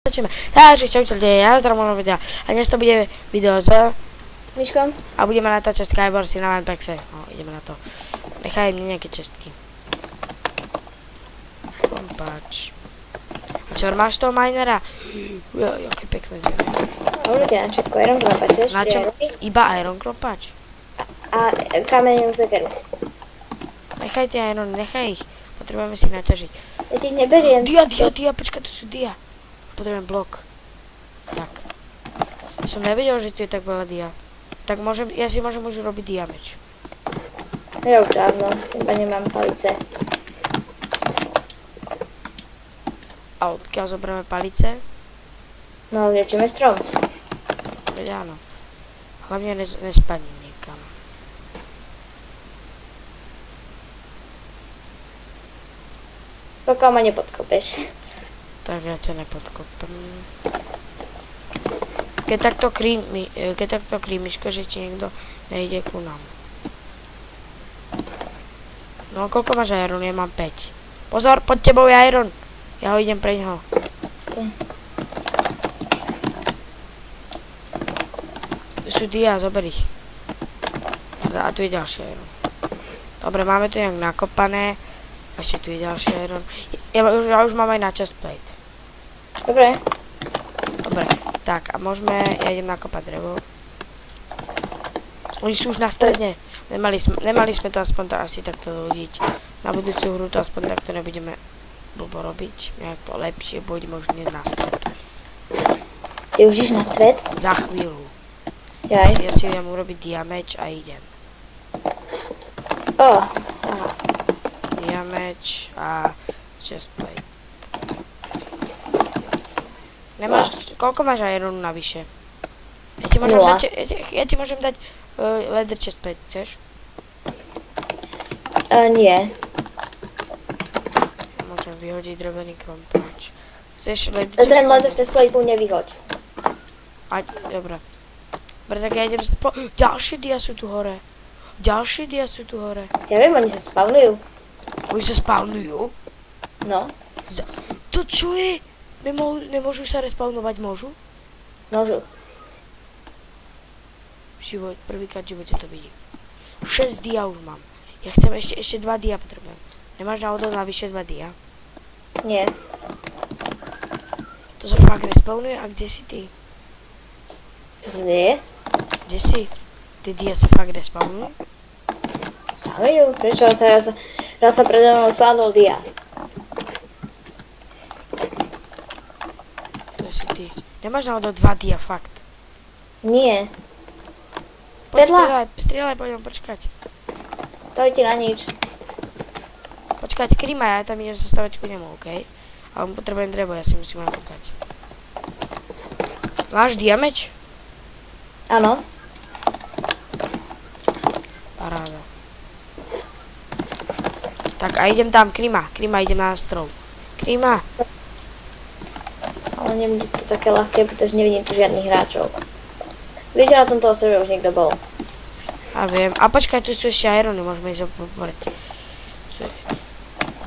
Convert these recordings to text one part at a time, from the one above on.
Začneme. Takže čaute ľudia, ja vás zdravím videa. A dnes to bude video s Myškom? a budeme natáčať Skywarsy na Manpexe. No, ideme na to. Nechaj mne nejaké čestky. Páč. A čo, máš toho minera? Jaké pekné zeme. Určite na všetko, Iron klopač, Na čom? Iba Iron klopač? A kamenenú sekeru. Nechaj tie Iron, nechaj ich. Potrebujeme si naťažiť. Ja ti ich neberiem. Dia, počkaj, tu sú dia. Potrebujem blok. Tak. Som nevedel, že tu je tak veľa dia. Tak ja si môžem už robiť diameč. Ja už dávno, iba nemám palice. A odkiaľ zoberieme palice? No, liečíme strom. Veď áno. Hlavne nespadni niekam. Pokiaľ ma nepodkopeš. Tak ja ťa nepodkopem. Keď takto krímiško, že ti niekto nejde ku nám. No, koľko máš Iron? Ja mám 5. Pozor, pod tebou je Iron. Ja ho idem pre ňoho. Tu sú dia, zober ich. A tu je ďalší Iron. Dobre, máme to nejak nakopané. Ešte tu je ďalší Iron. Ja už mám aj na chest plate. Dobre. Dobre, tak a ja idem nakopať drevo. Oni sú už na stredne. Nemali sme to aspoň to asi takto dodiť. Na budúcu hru to aspoň takto nebudeme blbo robiť. Nejak to lepšie bude možno na stred. Ty už iš na stred? Za chvíľu. Jaj. Ja si idem urobiť diameč a idem. Aha. Diameč a chestplate. Koľko máš Ironu navyše? Ja ti môžem dať leather chestplate, chceš? Nie. Môžem vyhodiť drevený krompáč. Chceš leather Ten chestplate? leather chestplate mu nevyhoď. Dobre. Dobre, tak ja idem ďalšie dia sú tu hore. Ja viem, oni sa spavnujú. Oni sa spawnujú? No. To čo je? Nemôžu sa respawnovať, môžu? Môžu. Prvýkrát v živote to vidím. 6 dia už mám. Ja chcem ešte 2 dia potrebujem. Nemáš náhodou navyše 2 dia? Nie. To sa fakt respawnuje? A kde si ty? Čo sa deje? Kde si? Tie dia sa fakt respawnujú? Spavnujú? Prečo? Teraz sa predo mnou spavnul dia. Nemáš náhodou 2 dia, fakt. Nie. Strieľaj, poďme počkať. To ti na nič. Počkajte, Krima, ja tam idem sa stavať ku nemu, okej? Ale potrebujem drevo, ja si musím nakopať. Máš diameč? Áno. Paráda. Tak a idem tam, Krima, idem na strov. Krima. Ale nebude to také ľahké, pretože nevidím tu žiadnych hráčov. Vieš, že na tomto ostrove už niekto bol. A viem. A počkaj, tu sú ešte Irony, môžeme ísť oporiť.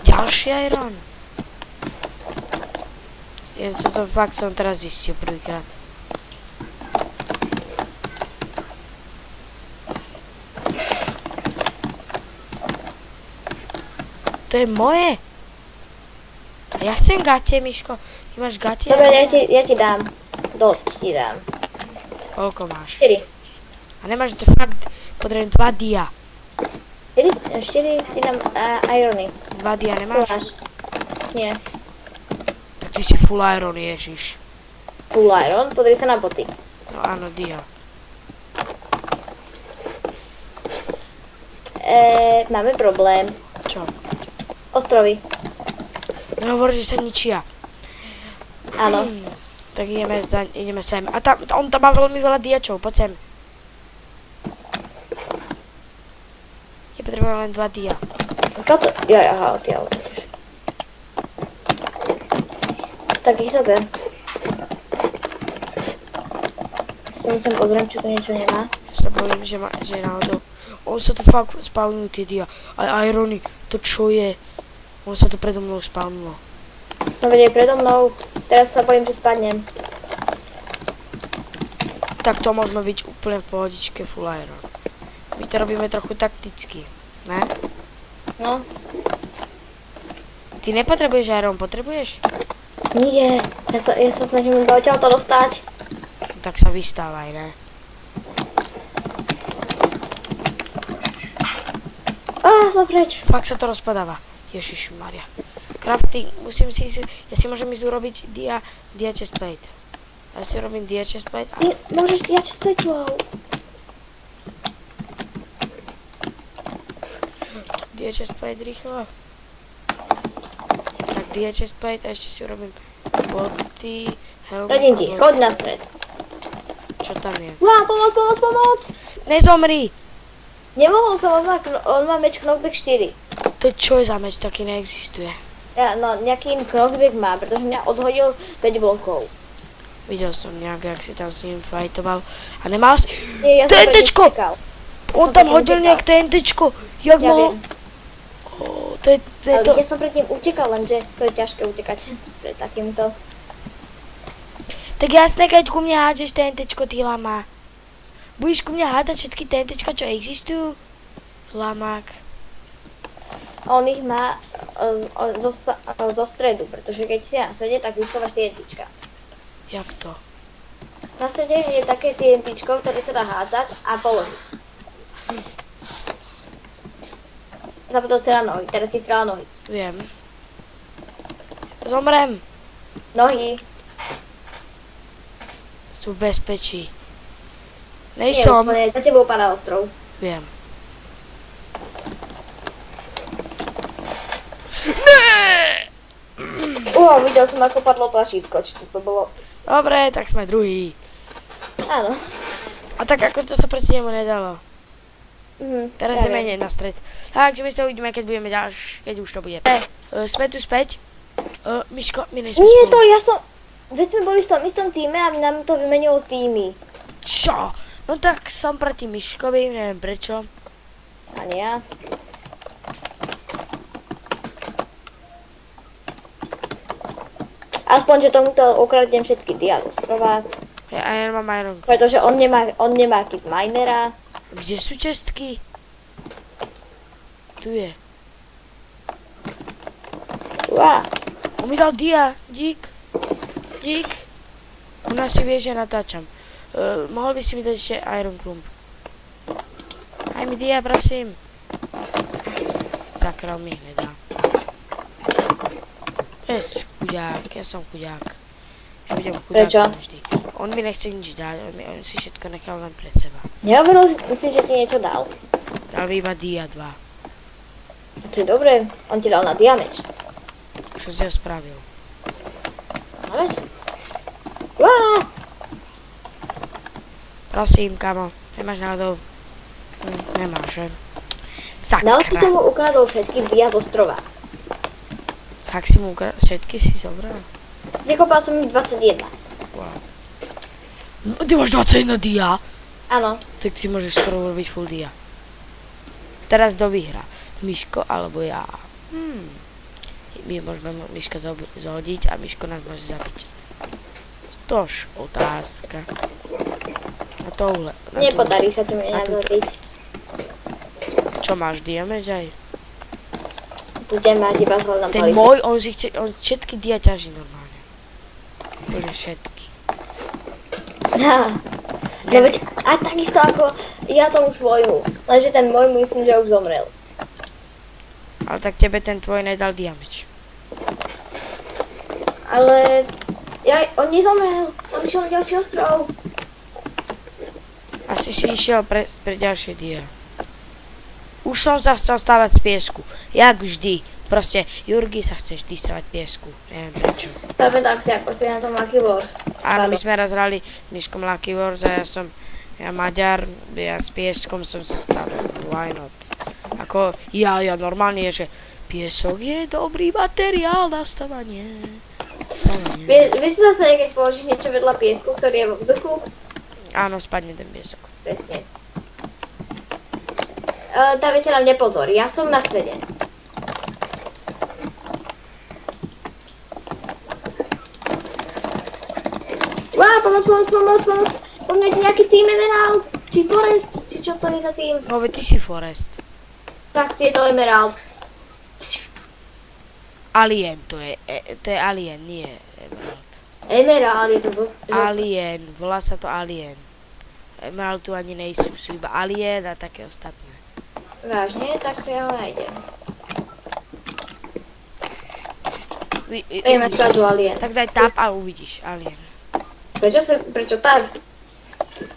Ďalší Iron. Toto fakt som teraz zistil prvýkrát. To je moje. A ja chcem gate, Miško. Ty máš gate? Dobre, ja ti dám. Dosť ti dám. Koľko máš? 4. A nemáš to fakt, potrebujem 2 dia. 4 ti dám irony. 2 dia To nemáš? máš. Nie. Tak ty si full iron, ježiš. Full iron? Pozri sa na boty. No áno, dia. Máme problém. Čo? Ostrovy. Nehovor, že sa ničia. Áno. Tak ideme sem. A on tam má veľmi veľa diačov, poď sem. Ja potrebujem len 2 dia. Toto? Aha, ty autóš. Tak ich zober. Si musím pozrieť, či tu niečo nemá. Ja sa bojím, že náhodou. On sa to fakt spawnujú tie dia. Aj Irony, to čo je? On sa to predo mnou spawnulo. No veď aj predo mnou. Teraz sa bojím, že spadnem. Tak to môžeme byť úplne v pohodičke full iron. My to robíme trochu takticky, ne? No, Ty nepotrebuješ iron, potrebuješ? nie. Ja sa snažím iba odtiaľto dostať. Tak sa vystávaj, ne? Som preč. Fakt sa to rozpadáva. Ježišmaria. Crafting, ja si môžem ísť urobiť dia chestplate. Ja si urobím dia chestplate a... Nie, môžeš diať späť, wow. Dia chestplate rýchlo. Tak dia chestplate a ešte si urobím boty, helmu... Radím ti, choď na stred. Čo tam je? Wow, pomoc! Nezomri! Nemohol som, on má meč knockback 4. To čo je za meč, taký neexistuje. Ja, no, nejaký knockback má, pretože mňa odhodil 5 blokov. Videl som nejak, jak si tam s ním fajtoval. A nemal si... Nie, ja som TNTčko! predtým utekal. On som tam predtým hodil utekal. nejak TNTčko! Jak Ja mohol... viem, To je ale to... ja som predtým utekal, lenže to je ťažké utekať pred takýmto. Tak jasné, keď ku mne hádžeš TNTčko, ty lama. Budeš ku mne hádať všetky TNTčka, čo existujú? Lamák. On ich má zo stredu, pretože keď si na strede, tak získavaš TNTčka. Jak to? Na strede je také TNTčko, ktoré sa dá hádzať a položiť. Zabudol sa na nohy, teraz ti strela nohy. Viem. Zomrem. Nohy. Sú v bezpečí. Nie, Nejsom. úplne, za tebou padá ostrov. Viem. Videl som, ako padlo tlačítko, či to bolo... Dobre, tak sme druhý. Áno. A tak ako to sa proti nemu nedalo. Teraz ja je viem. menej na stred. Takže my sa uvidíme, keď budeme keď už to bude. Sme tu späť. Miško, my nejsme Nie, spolu. to ja som... Veď sme boli v tom istom týme a nám to vymenilo týmy. Čo? No tak som proti Miškovi, neviem prečo. A nie ja. Aspoň, že tomuto ukradnem všetky dia z ostrova, Ja nemám iron. pretože on nemá kit minera. Kde sú čestky? Tu je. Uá, On mi dal dia. Dík. On asi vie, že natáčam. Mohol by si mi dať ešte iron klump. Aj mi dia, prosím. Sakra, on mi ich nedá. Chudák, ja som chudák. Ja budem chudák Prečo? vždy. On mi nechce nič dať, on si všetko nechal len pre seba. nehovoril si, že ti niečo dal. Dal mi iba dia 2. To je dobré, on ti dal na diameč. Čo si ho spravil? Ale? Uá, Prosím, kamo, nemáš náhodou? Nemáš, že? na ty som Sakra. mu ukradol všetky dia z ostrova. Tak si mu všetky si zobral? Vykopal som ich 21. Wow. No, ty máš 21 dia? Áno, Tak si môžeš skoro urobiť full dia. Teraz kto vyhrá? Miško alebo ja? My môžeme Miška zhodiť a Miško nás môže zabiť. Tož otázka. Na touhle. nepodarí sa to mi na tú- nazvodiť. Čo máš, damage aj? Budem mať iba hľadom Ten môj, on všetky dia ťaží normálne. Úplne všetky. No veď, aj takisto ako ja tomu svojmu. Lenže ten môj myslím, že už zomrel. Ale tak tebe ten tvoj nedal damage. Ale on nezomrel. On išiel na ďalší ostrov. Asi si išiel pre ďalšie dia. Už som sa chcel stávať z piesku. Jak vždy. Proste, Jurgi sa chce vždy stávať piesku. Neviem prečo. Tak si ako si na tom Lucky Wars. Áno, my sme raz hrali s Miškom Lucky Wars a ja Maďar, ja s pieskom som sa stával. Why not? Ako, ja normálne je, že piesok je dobrý materiál na stavanie. Vieš zase, keď položíš niečo vedľa piesku, ktorý je vo vzduchu? Áno, spadne ten piesok. Presne. Dávaj si na mne pozor, ja som na strede. pomoc. Po mne je nejaký Team Emerald, či Forest, či čo to je za tým. No veď ty si Forest. Tak, je to Emerald. Alien to je Alien, nie Emerald. Emerald je to Alien, volá sa to Alien. Emerald tu ani nejsú, sú iba Alien a také ostatné. Vážne? Tak ja ho nájdem. Uvidíš. Alien. Tak daj tap a uvidíš Alien. Prečo tak?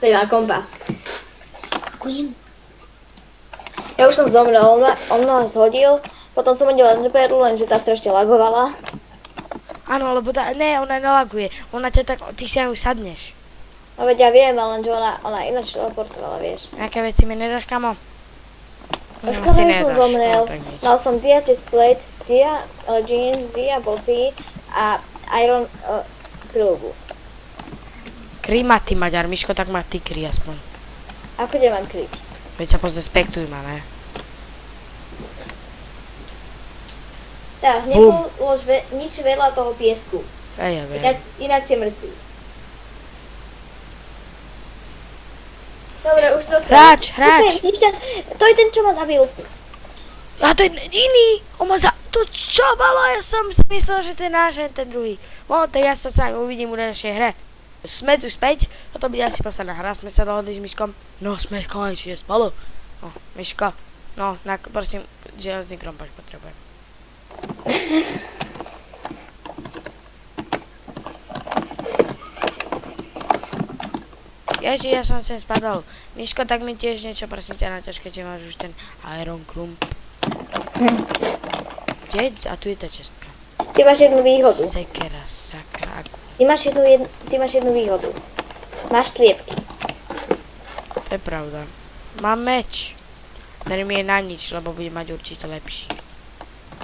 Nemá kompas. Ja už som zomrel, on ma zhodil, potom som hodil enderpearlu, lenže tá strašne lagovala. Áno, lebo ona nelaguje. Ona ťa tak, ty si na ňu sadneš. No veď ja viem, ale lenže ona ináč teleportovala, vieš. Aké veci mi nedáš, kamo? Skoro som zomrel. No, tak nič. Mal som dia chestplate, dia jeans, dia boty a iron prilbu. Kry ma ty, Maďar, Miško, tak ma ty kry aspoň. Ako ťa mám kryť? Veď sa pozrespektuj ma, ne? Teraz nepolož nič vedľa toho piesku. Ja viem. Ináč je mŕtvý. Dobre, už to Hráč! To je ten, čo ma zabil. A to je iný! To čo bolo? Ja som si myslel, že to je náš, ten druhý. No, tak ja sa s vami uvidím v ďalšej hre. Sme tu späť, toto bude asi posledná hra, sme sa dohodli s Miškom. No, sme konečne spolu. No, Miško, no, prosím, železný krompač potrebujem. Ježi, ja som sem spadol. Miško, tak mi tiež niečo, prosím ťa, na ťažké, že máš už ten Iron Crump. Kde? A tu je tá čestka. Ty máš jednu výhodu. Sekera, sakra, akú. Ty máš jednu výhodu. Máš sliepky. To je pravda. Mám meč. Ktorý mi je na nič, lebo bude mať určite lepší.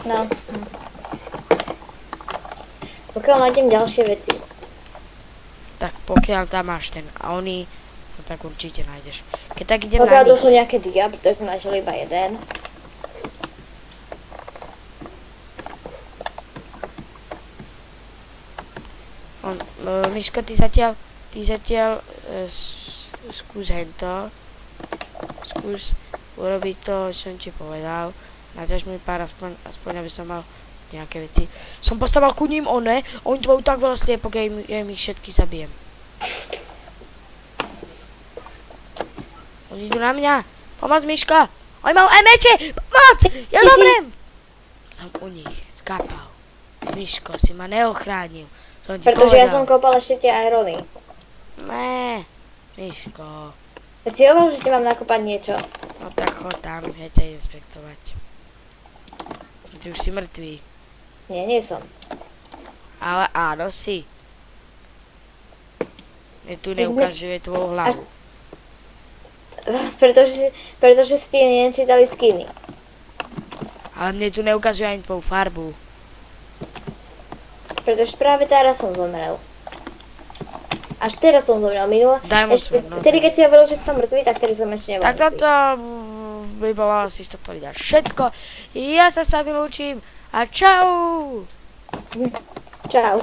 No. Pokiaľ nájdem ďalšie veci. Tak pokiaľ tam máš ten a oni, no tak určite nájdeš. Keď tak idem Pokiaľ na to nich. sú nejaké dia, pretože som našiel iba jeden. Miško, ty zatiaľ skús hento. Skús urobiť to, čo som ti povedal. Naťaž mi pár, aspoň aby som mal nejaké veci. Som postavil ku ním oni tu majú tak veľa sliepok, ja im ich všetky zabijem. Oni idú na mňa. Pomoc, Miška. Oni majú aj meče. Pomoc, ja zomrem. Som u nich skápal. Miško, si ma neochránil. Pretože ja som kopal ešte tie irony. Né, Miško. Veď si hovoril, že ti mám nakopať niečo. No tak choď tam, ja ťa idem inspektovať. Ty už si mŕtvý. Nie som. Ale áno si. Mne tu neukazuje tvoju hlavu. Pretože ste nečítali skiny. Ale mne tu neukazuje ani tvoju farbu. Pretože práve teraz som zomrel. Až teraz som zomrel, minule. Daj mu Ešte, smer, no. vtedy, keď si hovoril, že som mŕtvý, tak vtedy som ešte nebol Tak mŕtvý. toto by bolo asi z toto videa všetko. Ja sa s vami lúčim a čau! Čau.